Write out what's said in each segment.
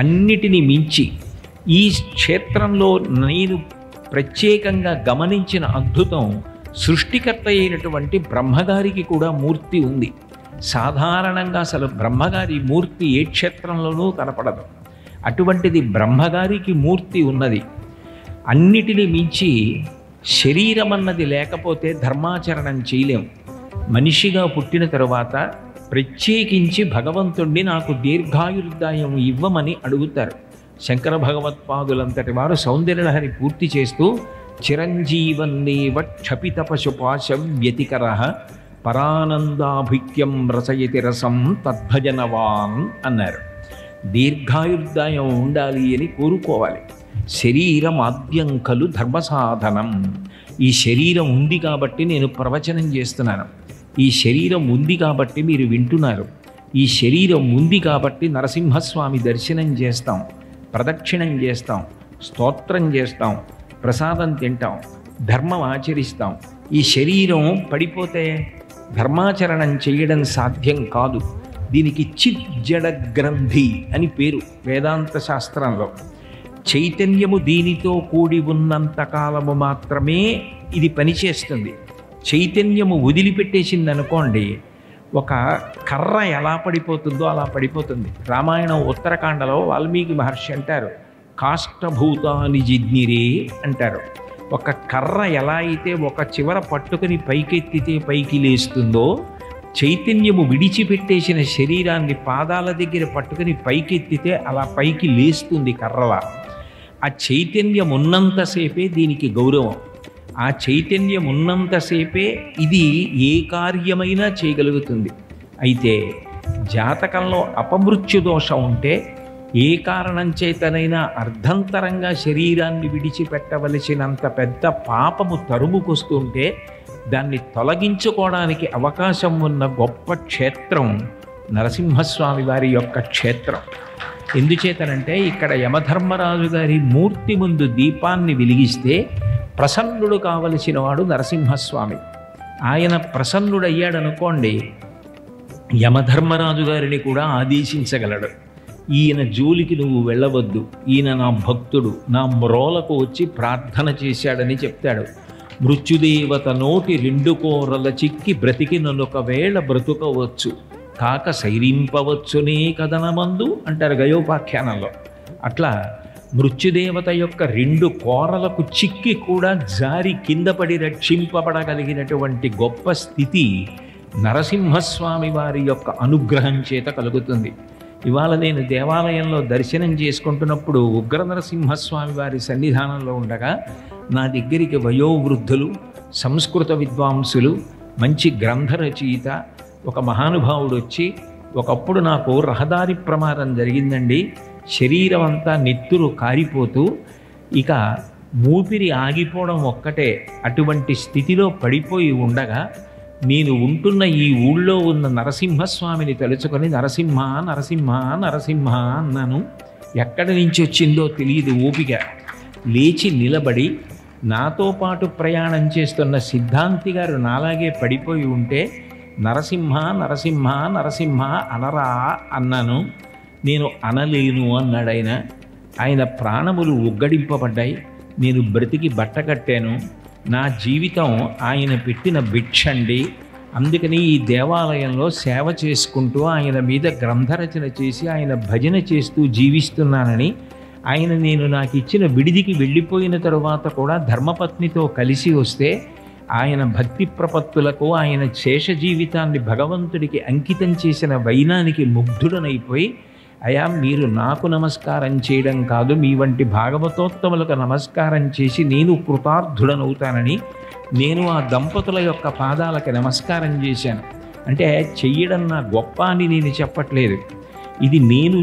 అన్నిటినీ మించి ఈ క్షేత్రంలో నేను ప్రత్యేకంగా గమనించిన అద్భుతం, సృష్టికర్త అయినటువంటి బ్రహ్మగారికి కూడా మూర్తి ఉంది. సాధారణంగా అసలు బ్రహ్మగారి మూర్తి ఏ క్షేత్రంలోనూ కనపడదు. అటువంటిది బ్రహ్మగారికి మూర్తి ఉన్నది. అన్నిటినీ మించి శరీరం అన్నది లేకపోతే ధర్మాచరణం చేయలేం. మనిషిగా పుట్టిన తరువాత ప్రత్యేకించి భగవంతుణ్ణి నాకు దీర్ఘాయుర్దాయం ఇవ్వమని అడుగుతారు. శంకర భగవత్పాదులంతటి వారు సౌందర్యలహరి పూర్తి చేస్తూ చిరంజీవన్నేవ క్షపిత పశుపాశం వ్యతికర పరానందాభిక్యం రసయతి రసం తద్భజనవాన్ అన్నారు. దీర్ఘాయుర్దాయం ఉండాలి అని కోరుకోవాలి. శరీరం ఆద్యం ఖలు ధర్మసాధనం. ఈ శరీరం ఉంది కాబట్టి నేను ప్రవచనం చేస్తున్నాను. ఈ శరీరం ఉంది కాబట్టి మీరు వింటున్నారు. ఈ శరీరం ఉంది కాబట్టి నరసింహస్వామి దర్శనం చేస్తాం, ప్రదక్షిణం చేస్తాం, స్తోత్రం చేస్తాం, ప్రసాదం తింటాం, ధర్మం ఆచరిస్తాం. ఈ శరీరం పడిపోతే ధర్మాచరణం చేయడం సాధ్యం కాదు. దీనికి చిజ్జడ గ్రంథి అని పేరు వేదాంత శాస్త్రంలో. చైతన్యము దీనితో కూడి ఉన్నంతకాలము మాత్రమే ఇది పనిచేస్తుంది. చైతన్యము వదిలిపెట్టేసింది అనుకోండి, ఒక కర్ర ఎలా పడిపోతుందో అలా పడిపోతుంది. రామాయణం ఉత్తరకాండలో వాల్మీకి మహర్షి అంటారు, కాష్టభూతాని జిజ్ఞిరే అంటారు. ఒక కర్ర ఎలా అయితే ఒక చివర పట్టుకుని పైకెత్తితే పైకి లేస్తుందో, చైతన్యము విడిచిపెట్టేసిన శరీరాన్ని పాదాల దగ్గర పట్టుకుని పైకెత్తితే అలా పైకి లేస్తుంది కర్రలా. ఆ చైతన్యం ఉన్నంతసేపే దీనికి గౌరవం. ఆ చైతన్యం ఉన్నంతసేపే ఇది ఏ కార్యమైనా చేయగలుగుతుంది. అయితే జాతకంలో అపమృత్యు దోషం ఉంటే, ఏ కారణం చేతనైనా అర్ధంతరంగా శరీరాన్ని విడిచిపెట్టవలసినంత పెద్ద పాపము తరుముకొస్తుంటే దాన్ని తొలగించుకోవడానికి అవకాశం ఉన్న గొప్ప క్షేత్రం నరసింహస్వామి వారి యొక్క క్షేత్రం. ఎందుచేతనంటే ఇక్కడ యమధర్మరాజు గారి మూర్తి ముందు దీపాన్ని వెలిగిస్తే ప్రసన్నుడు కావలసిన వాడు నరసింహస్వామి. ఆయన ప్రసన్నుడయ్యాడనుకోండి, యమధర్మరాజు గారిని కూడా ఆదేశించగలడు. ఈయన జోలికి నువ్వు వెళ్ళవద్దు, ఈయన నా భక్తుడు, నా మ్రోలకు వచ్చి ప్రార్థన చేశాడని చెప్తాడు. మృత్యుదేవత నోటి 2 కోరల చిక్కి బ్రతికినొకవేళ బ్రతుకవచ్చు, కాక శైరింపవచ్చునే కథనమందు అంటారు గయోపాఖ్యానంలో. అట్లా మృత్యుదేవత యొక్క 2 కోరలకు చిక్కి కూడా జారి కింద పడి రక్షింపబడగలిగినటువంటి గొప్ప స్థితి నరసింహస్వామి వారి యొక్క అనుగ్రహం చేత కలుగుతుంది. ఇవాళ నేను దేవాలయంలో దర్శనం చేసుకుంటున్నప్పుడు ఉగ్ర నరసింహస్వామి వారి సన్నిధానంలో ఉండగా నా దగ్గరికి వయోవృద్ధులు, సంస్కృత విద్వాంసులు, మంచి గ్రంథ రచయిత ఒక మహానుభావుడు వచ్చి, ఒకప్పుడు నాకు రహదారి ప్రమాదం జరిగిందండి, శరీరం అంతా నెత్తురు కారిపోతూ ఇక ఊపిరి ఆగిపోవడం ఒక్కటే, అటువంటి స్థితిలో పడిపోయి ఉండగా నేను ఉంటున్న ఈ ఊళ్ళో ఉన్న నరసింహస్వామిని తలుచుకొని నరసింహ నరసింహ నరసింహ అన్నాను. ఎక్కడి నుంచి వచ్చిందో తెలియదు ఓపిక. లేచి నిలబడి నాతో పాటు ప్రయాణం చేస్తున్న సిద్ధాంతి గారు నాలాగే పడిపోయి ఉంటే నరసింహ నరసింహ నరసింహ అనరా అన్నాను. నేను అనలేను అన్నాడు ఆయన. ఆయన ప్రాణములు ఉగ్గడింపబడ్డాయి. నేను బ్రతికి బట్ట కట్టాను. నా జీవితం ఆయన పెట్టిన భిక్షండి. అందుకని ఈ దేవాలయంలో సేవ చేసుకుంటూ ఆయన మీద గ్రంథరచన చేసి ఆయన భజన చేస్తూ జీవిస్తున్నానని, ఆయన నేను నాకు ఇచ్చిన విడిదికి వెళ్ళిపోయిన తరువాత కూడా ధర్మపత్నితో కలిసి వస్తే ఆయన భక్తి ప్రపత్తులకు ఆయన శేష జీవితాన్ని భగవంతుడికి అంకితం చేసిన వైనానికి ముగ్ధుడనైపోయి, అయా మీరు నాకు నమస్కారం చేయడం కాదు, మీ వంటి భాగవతోత్తములకు నమస్కారం చేసి నేను కృతార్థుడనవుతానని నేను ఆ దంపతుల యొక్క పాదాలకు నమస్కారం చేశాను. అంటే చెయ్యడం నా గొప్ప అని నేను చెప్పట్లేదు. ఇది నేను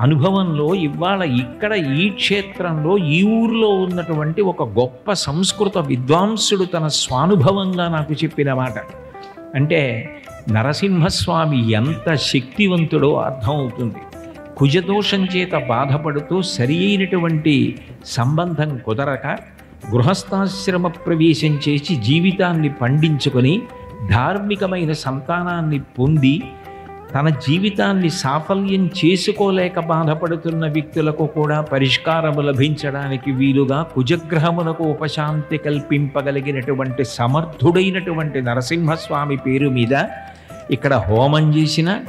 అనుభవంలో ఇవాళ ఇక్కడ ఈ క్షేత్రంలో ఈ ఊర్లో ఉన్నటువంటి ఒక గొప్ప సంస్కృత విద్వాంసుడు తన స్వానుభవంగా నాకు చెప్పిన మాట. అంటే నరసింహస్వామి ఎంత శక్తివంతుడో అర్థమవుతుంది. కుజదోషం చేత బాధపడుతూ సరి అయినటువంటి సంబంధం కుదరక గృహస్థాశ్రమ ప్రవేశం చేసి జీవితాన్ని పండించుకొని ధార్మికమైన సంతానాన్ని పొంది తన జీవితాన్ని సాఫల్యం చేసుకోలేక బాధపడుతున్న వ్యక్తులకు కూడా పరిష్కారము లభించడానికి వీలుగా కుజగ్రహమునకు ఉపశాంతి కల్పింపగలిగినటువంటి సమర్థుడైనటువంటి నరసింహస్వామి పేరు మీద ఇక్కడ హోమం చేసిన,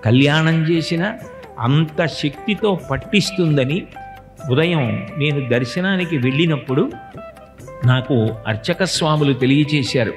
కళ్యాణం చేసిన అంత శక్తితో పట్టిస్తుందని ఉదయం నేను దర్శనానికి వెళ్ళినప్పుడు నాకు అర్చక స్వాములు తెలియచేశారు.